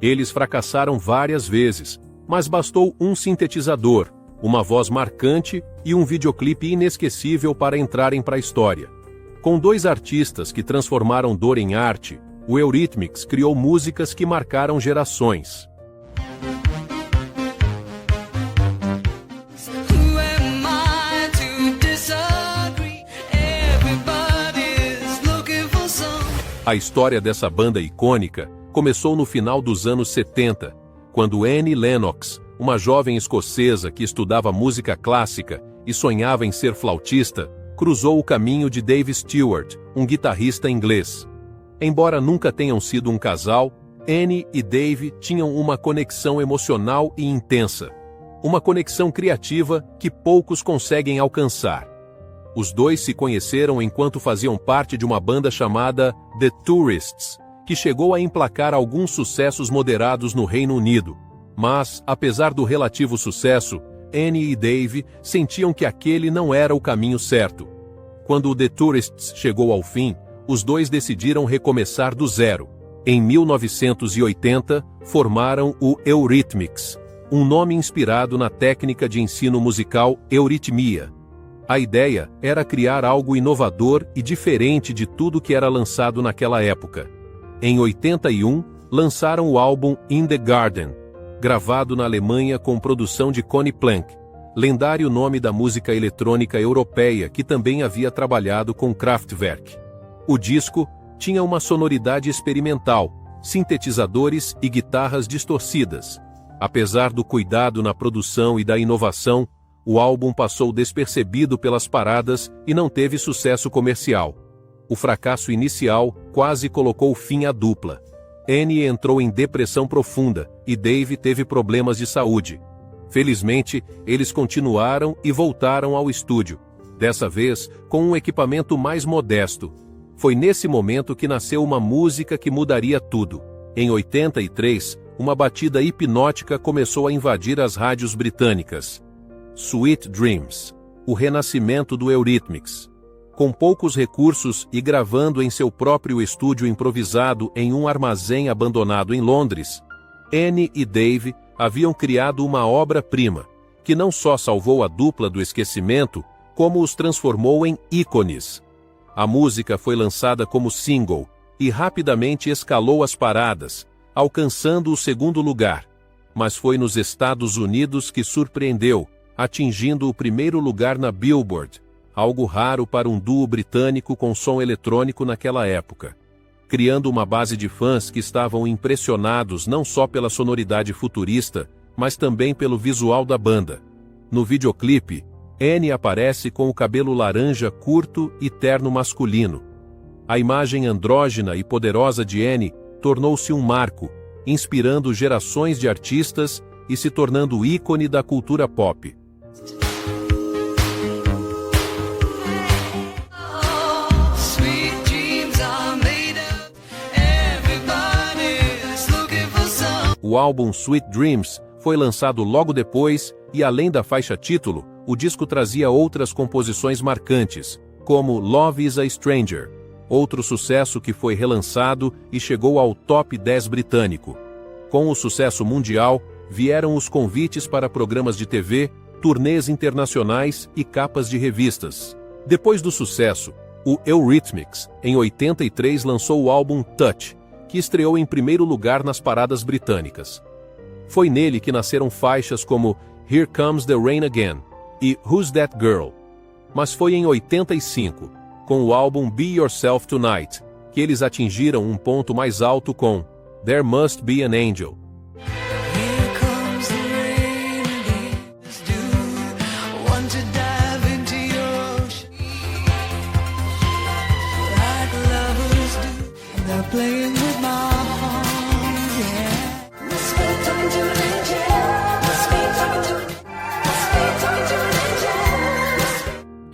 Eles fracassaram várias vezes, mas bastou um sintetizador, uma voz marcante e um videoclipe inesquecível para entrarem para a história. Com dois artistas que transformaram dor em arte, o Eurythmics criou músicas que marcaram gerações. A história dessa banda icônica começou no final dos anos 70, quando Annie Lennox, uma jovem escocesa que estudava música clássica e sonhava em ser flautista, cruzou o caminho de Dave Stewart, um guitarrista inglês. Embora nunca tenham sido um casal, Annie e Dave tinham uma conexão emocional e intensa. Uma conexão criativa que poucos conseguem alcançar. Os dois se conheceram enquanto faziam parte de uma banda chamada The Tourists, que chegou a emplacar alguns sucessos moderados no Reino Unido. Mas, apesar do relativo sucesso, Annie e Dave sentiam que aquele não era o caminho certo. Quando o The Tourists chegou ao fim, os dois decidiram recomeçar do zero. Em 1980, formaram o Eurythmics, um nome inspirado na técnica de ensino musical euritmia. A ideia era criar algo inovador e diferente de tudo que era lançado naquela época. Em 81, lançaram o álbum In the Garden, gravado na Alemanha com produção de Conny Plank, lendário nome da música eletrônica europeia que também havia trabalhado com Kraftwerk. O disco tinha uma sonoridade experimental, sintetizadores e guitarras distorcidas. Apesar do cuidado na produção e da inovação, o álbum passou despercebido pelas paradas e não teve sucesso comercial. O fracasso inicial quase colocou fim à dupla. Annie entrou em depressão profunda e Dave teve problemas de saúde. Felizmente, eles continuaram e voltaram ao estúdio, dessa vez com um equipamento mais modesto. Foi nesse momento que nasceu uma música que mudaria tudo. Em 83, uma batida hipnótica começou a invadir as rádios britânicas. Sweet Dreams, o renascimento do Eurythmics. Com poucos recursos e gravando em seu próprio estúdio improvisado em um armazém abandonado em Londres, Annie e Dave haviam criado uma obra-prima, que não só salvou a dupla do esquecimento, como os transformou em ícones. A música foi lançada como single e rapidamente escalou as paradas, alcançando o segundo lugar. Mas foi nos Estados Unidos que surpreendeu, atingindo o primeiro lugar na Billboard, algo raro para um duo britânico com som eletrônico naquela época, criando uma base de fãs que estavam impressionados não só pela sonoridade futurista, mas também pelo visual da banda. No videoclipe, Annie aparece com o cabelo laranja curto e terno masculino. A imagem andrógina e poderosa de Annie tornou-se um marco, inspirando gerações de artistas e se tornando ícone da cultura pop. O álbum Sweet Dreams foi lançado logo depois e, além da faixa título, o disco trazia outras composições marcantes, como Love is a Stranger, outro sucesso que foi relançado e chegou ao top 10 britânico. Com o sucesso mundial, vieram os convites para programas de TV, turnês internacionais e capas de revistas. Depois do sucesso, o Eurythmics, em 83, lançou o álbum Touch, que estreou em primeiro lugar nas paradas britânicas. Foi nele que nasceram faixas como Here Comes the Rain Again e Who's That Girl. Mas foi em 85, com o álbum Be Yourself Tonight, que eles atingiram um ponto mais alto com There Must Be an Angel.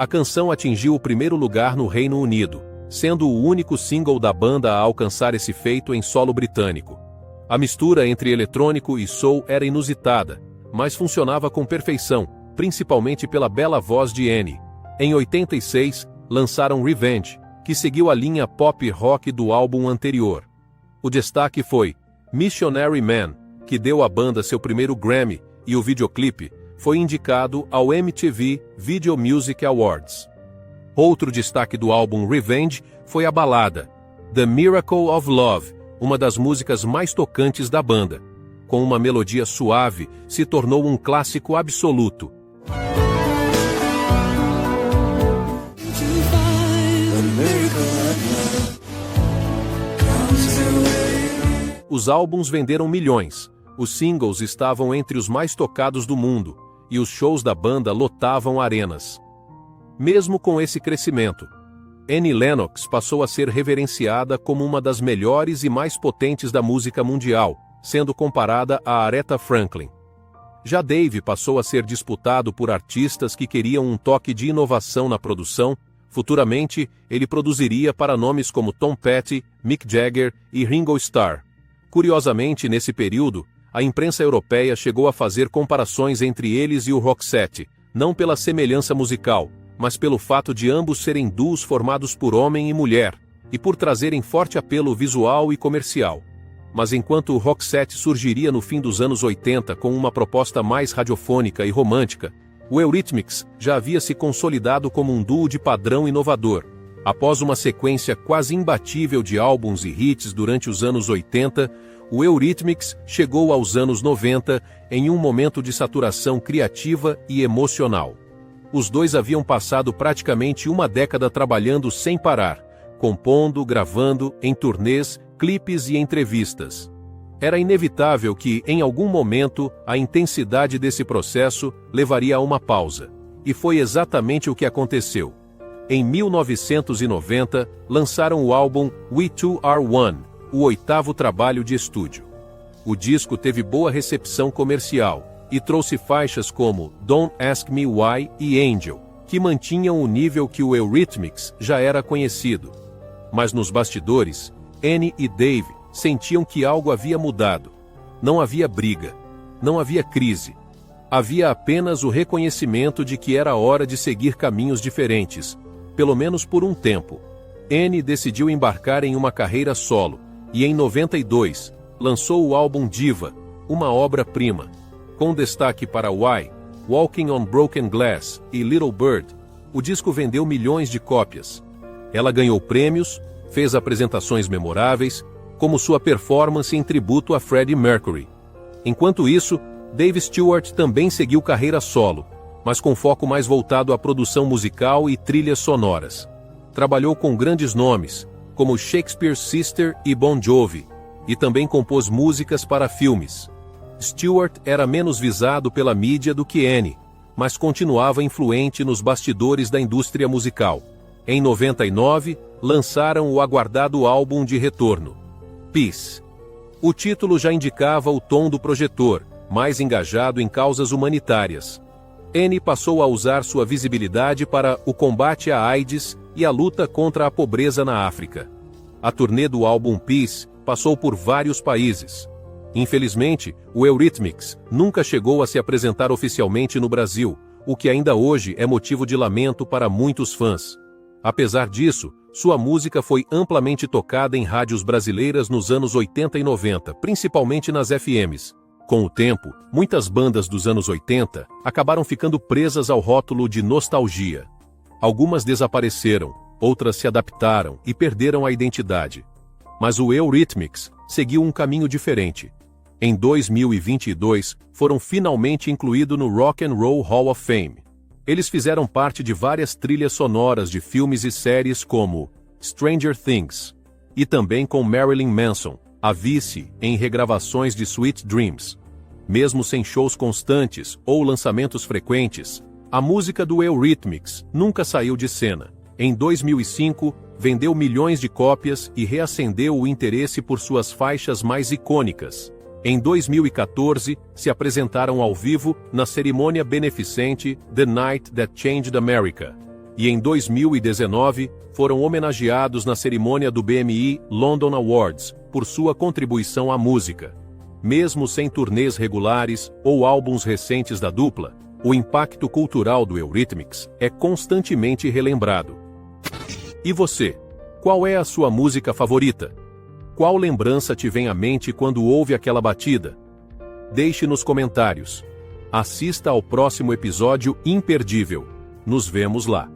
A canção atingiu o primeiro lugar no Reino Unido, sendo o único single da banda a alcançar esse feito em solo britânico. A mistura entre eletrônico e soul era inusitada, mas funcionava com perfeição, principalmente pela bela voz de Annie. Em 86, lançaram Revenge, que seguiu a linha pop rock do álbum anterior. O destaque foi Missionary Man, que deu à banda seu primeiro Grammy, e o videoclipe, foi indicado ao MTV Video Music Awards. Outro destaque do álbum Revenge foi a balada The Miracle of Love, uma das músicas mais tocantes da banda. Com uma melodia suave, se tornou um clássico absoluto. Os álbuns venderam milhões, os singles estavam entre os mais tocados do mundo, e os shows da banda lotavam arenas. Mesmo com esse crescimento, Annie Lennox passou a ser reverenciada como uma das melhores e mais potentes da música mundial, sendo comparada a Aretha Franklin. Já Dave passou a ser disputado por artistas que queriam um toque de inovação na produção. Futuramente, ele produziria para nomes como Tom Petty, Mick Jagger e Ringo Starr. Curiosamente, nesse período, a imprensa europeia chegou a fazer comparações entre eles e o Roxette, não pela semelhança musical, mas pelo fato de ambos serem duos formados por homem e mulher, e por trazerem forte apelo visual e comercial. Mas enquanto o Roxette surgiria no fim dos anos 80 com uma proposta mais radiofônica e romântica, o Eurythmics já havia se consolidado como um duo de padrão inovador. Após uma sequência quase imbatível de álbuns e hits durante os anos 80, o Eurythmics chegou aos anos 90 em um momento de saturação criativa e emocional. Os dois haviam passado praticamente uma década trabalhando sem parar, compondo, gravando, em turnês, clipes e entrevistas. Era inevitável que, em algum momento, a intensidade desse processo levaria a uma pausa. E foi exatamente o que aconteceu. Em 1990, lançaram o álbum We Two Are One, o 8º trabalho de estúdio. O disco teve boa recepção comercial e trouxe faixas como Don't Ask Me Why e Angel, que mantinham o nível que o Eurythmics já era conhecido. Mas nos bastidores, Annie e Dave sentiam que algo havia mudado. Não havia briga, não havia crise. Havia apenas o reconhecimento de que era hora de seguir caminhos diferentes, pelo menos por um tempo. Annie decidiu embarcar em uma carreira solo, e em 92, lançou o álbum Diva, uma obra-prima. Com destaque para Why, Walking on Broken Glass e Little Bird, o disco vendeu milhões de cópias. Ela ganhou prêmios, fez apresentações memoráveis, como sua performance em tributo a Freddie Mercury. Enquanto isso, Dave Stewart também seguiu carreira solo, mas com foco mais voltado à produção musical e trilhas sonoras. Trabalhou com grandes nomes, como Shakespeare Sister e Bon Jovi, e também compôs músicas para filmes. Stewart era menos visado pela mídia do que Annie, mas continuava influente nos bastidores da indústria musical. Em 99, lançaram o aguardado álbum de retorno, Peace. O título já indicava o tom do projetor, mais engajado em causas humanitárias. Annie passou a usar sua visibilidade para o combate à AIDS e a luta contra a pobreza na África. A turnê do álbum Peace passou por vários países. Infelizmente, o Eurythmics nunca chegou a se apresentar oficialmente no Brasil, o que ainda hoje é motivo de lamento para muitos fãs. Apesar disso, sua música foi amplamente tocada em rádios brasileiras nos anos 80 e 90, principalmente nas FMs. Com o tempo, muitas bandas dos anos 80 acabaram ficando presas ao rótulo de nostalgia. Algumas desapareceram, outras se adaptaram e perderam a identidade. Mas o Eurythmics seguiu um caminho diferente. Em 2022, foram finalmente incluídos no Rock and Roll Hall of Fame. Eles fizeram parte de várias trilhas sonoras de filmes e séries como Stranger Things, e também com Marilyn Manson, a vice em regravações de Sweet Dreams. Mesmo sem shows constantes ou lançamentos frequentes, a música do Eurythmics nunca saiu de cena. Em 2005, vendeu milhões de cópias e reacendeu o interesse por suas faixas mais icônicas. Em 2014, se apresentaram ao vivo na cerimônia beneficente The Night That Changed America. E em 2019, foram homenageados na cerimônia do BMI London Awards por sua contribuição à música. Mesmo sem turnês regulares ou álbuns recentes da dupla, o impacto cultural do Eurythmics é constantemente relembrado. E você? Qual é a sua música favorita? Qual lembrança te vem à mente quando ouve aquela batida? Deixe nos comentários. Assista ao próximo episódio imperdível. Nos vemos lá.